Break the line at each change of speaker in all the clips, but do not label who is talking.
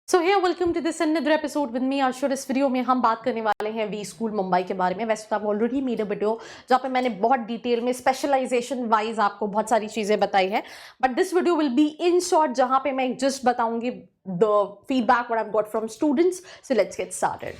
So hey welcome to this another episode with me अर्शुर। इस video में हम बात करने वाले हैं वी स्कूल मुंबई के बारे में। वैसे तो आप ऑलरेडी मेड अ वीडियो जहाँ पे मैंने बहुत डिटेल में स्पेशलाइजेशन वाइज आपको बहुत सारी चीज़ें बताई है, but this video will be in short जहाँ पे मैं जस्ट बताऊंगी the feedback what I got from students. So let's get started.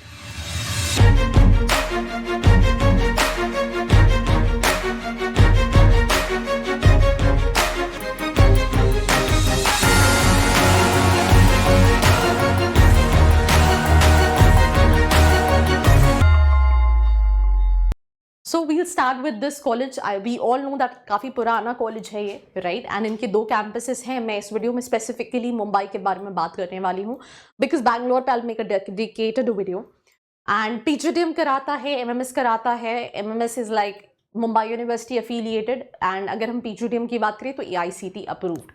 So we'll start with this college. We all know that काफ़ी पुराना कॉलेज है ये, राइट? एंड इनके दो कैंपसेस हैं। मैं इस वीडियो में स्पेसिफिकली मुंबई के बारे में बात करने वाली हूँ बिकॉज बैंगलोर पे I will make a dedicated video. And PGDM कराता है, एमएमएस कराता है। MMS is like Mumbai university affiliated, and अगर हम पीजीडीएम की बात करें तो AICTE approved.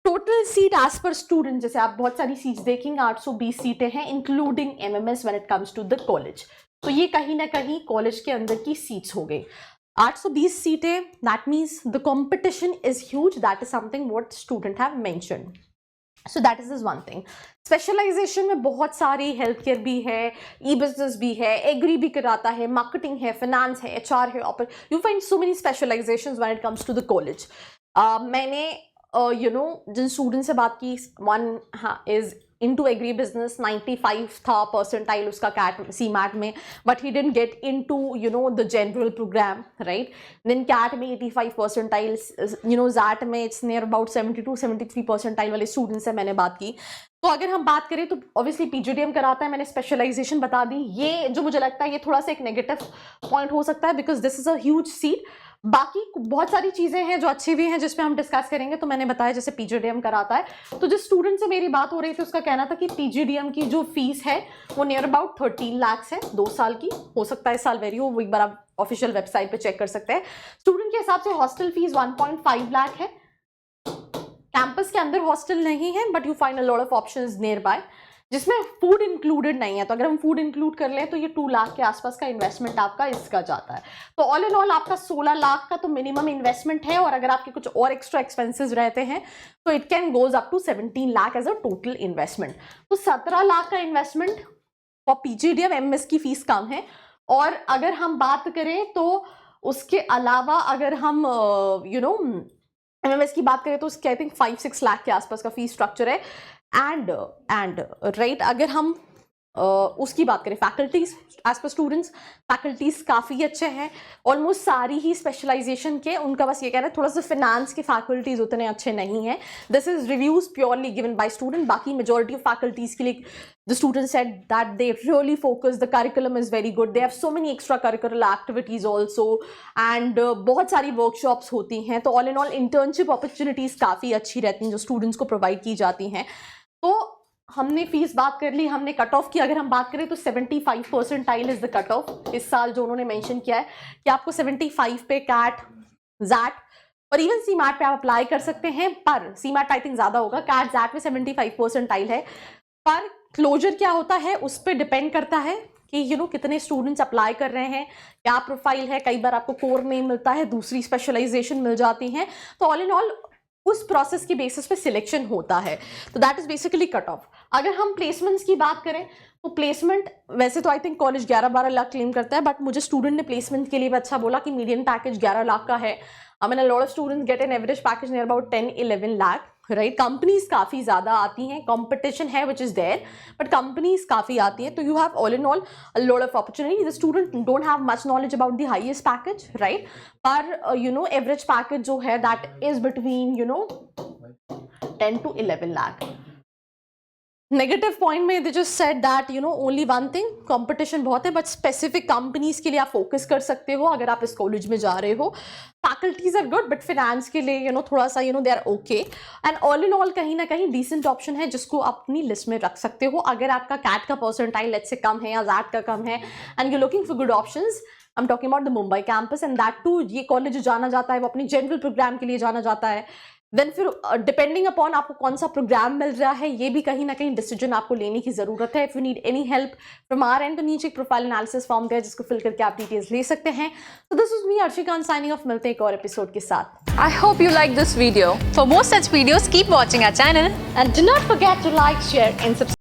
Total seat as per student, जैसे आप बहुत सारी सीट्स देखेंगे, 820 सीटें हैं including MMS when it comes to the college. तो ये कहीं ना कहीं कॉलेज के अंदर की सीट्स हो गई 820 सीटें। That means the competition is huge. That is something what student have mentioned. So that is is one thing. Specialization में बहुत सारी हेल्थ केयर भी है, ई बिजनेस भी है, एग्री भी कराता है, मार्केटिंग है, फाइनेंस है, एचआर है। You find so many specializations when it comes to the college. मैंने जिन स्टूडेंट से बात की, one is into agri business, 95 था परसेंटाइल उसका कैट सीमैट में, but he didn't get into the general programme, right? Then CAT में 85 percentile, XAT में इट्स नियर अबाउट 72-73 परसेंटाइल वाले स्टूडेंट से मैंने बात की। तो अगर हम बात करें तो ऑब्वियसली पीजीडीएम कराता है, मैंने स्पेशलाइजेशन बता दी। ये जो मुझे लगता है ये थोड़ा सा एक नेगेटिव पॉइंट हो सकता है because this is a huge seat. बाकी बहुत सारी चीज़ें हैं जो अच्छी भी हैं जिसपे हम डिस्कस करेंगे। तो मैंने बताया जैसे पीजीडीएम कराता है, तो जिस स्टूडेंट से मेरी बात हो रही थी उसका कहना था कि पीजीडीएम की जो फीस है वो नियर अबाउट 13 लाख है 2 साल की। हो सकता है इस साल वेरी हो, वो एक बार आप ऑफिशियल वेबसाइट पे चेक कर सकते हैं। स्टूडेंट के हिसाब से हॉस्टल फीस 1.5 लाख है। कैंपस के अंदर हॉस्टल नहीं है, but you find a lot of options near by, जिसमें फूड इंक्लूडेड नहीं है। तो अगर हम फूड इंक्लूड कर लें तो ये 2 लाख के आसपास का इन्वेस्टमेंट आपका इसका जाता है। तो ऑल इन ऑल आपका 16 लाख का तो मिनिमम इन्वेस्टमेंट है, और अगर आपके कुछ और एक्स्ट्रा एक्सपेंसेस रहते हैं तो it can goes up to 17 lakh as a total investment. तो 17 लाख का इन्वेस्टमेंट फॉर पीजीडीएम। एमएस की फीस कम है। और अगर हम बात करें तो उसके अलावा अगर हम एमएमएस की बात करें तो उसके आई थिंक 5-6 लाख के आसपास का फीस स्ट्रक्चर है। एंड राइट, अगर हम उसकी बात करें faculties as per students, faculties काफ़ी अच्छे हैं। ऑलमोस्ट सारी ही स्पेशलाइजेशन के, उनका बस ये कहना है थोड़ा सा फिनेंस के फैकल्टीज उतने अच्छे नहीं हैं। This is reviews purely given by student. बाकी मेजॉरिटी ऑफ फैकल्टीज के लिए the students said that they really focus, the curriculum is very good, they have so many extra curricular activities also, and बहुत सारी workshops होती हैं। तो all in all internship opportunities काफ़ी अच्छी रहती हैं जो students को provide की जाती हैं। तो हमने फीस बात कर ली, हमने कट ऑफ की। अगर हम बात करें तो 75 percentile is the cut off इस साल जो उन्होंने मेंशन किया है कि आपको 75 पे कैट, जैट और इवन सीमैट पे आप अप्लाई कर सकते हैं। पर सीमैट आई थिंक ज़्यादा होगा, कैट जैट में 75 परसेंटाइल है। पर क्लोजर क्या होता है उस पर डिपेंड करता है कि कितने स्टूडेंट्स अप्लाई कर रहे हैं, क्या प्रोफाइल है। कई बार आपको कोर नहीं मिलता है, दूसरी स्पेशलाइजेशन मिल जाती है। तो ऑल इन ऑल उस प्रोसेस की बेसिस पे सिलेक्शन होता है। तो that is basically cut off. अगर हम प्लेसमेंट्स की बात करें तो प्लेसमेंट वैसे तो I think college 11-12 lakh claim करता है, बट मुझे स्टूडेंट ने प्लेसमेंट के लिए भी अच्छा बोला कि मीडियन पैकेज 11 लाख का है। I mean a lot of students get an average package near about 10-11 lakh, right? Companies काफ़ी ज़्यादा आती हैं, कंपटीशन है which is there, but companies काफ़ी आती हैं। तो you have all in all a lot of opportunity. The student don't have much knowledge about the highest package, right? पर एवरेज पैकेज जो है that is between 10 to 11 lakh. Negative point में they just said that only one thing, competition बहुत है, but specific companies के लिए आप focus कर सकते हो अगर आप इस कॉलेज में जा रहे हो। Faculties are good, but finance के लिए थोड़ा सा they are okay. And all in all कहीं ना कहीं डिसेंट ऑप्शन है जिसको आप अपनी लिस्ट में रख सकते हो अगर आपका कैट का परसेंटाइल लेट्स से कम है या जैट का कम है and you looking for good options. I am talking about the Mumbai campus, and that too ये कॉलेज जाना जाता है वो अपनी जनरल प्रोग्राम के लिए जाना जाता है। देन फिर डिपेंडिंग अपॉन आपको कौन सा प्रोग्राम मिल रहा है ये भी कहीं ना कहीं डिसीजन आपको लेने की ज़रूरत है। If you need any help from our and तो नीचे एक प्रोफाइल एनालिसिस फॉर्म दिया जिसको फिल करके आप डिटेल्स ले सकते हैं। तो this is me Arshika signing off. मिलते हैं एक और एपिसोड के साथ।
I hope you like this video. For more such videos, keep watching our channel
And do not forget to like, share and subscribe.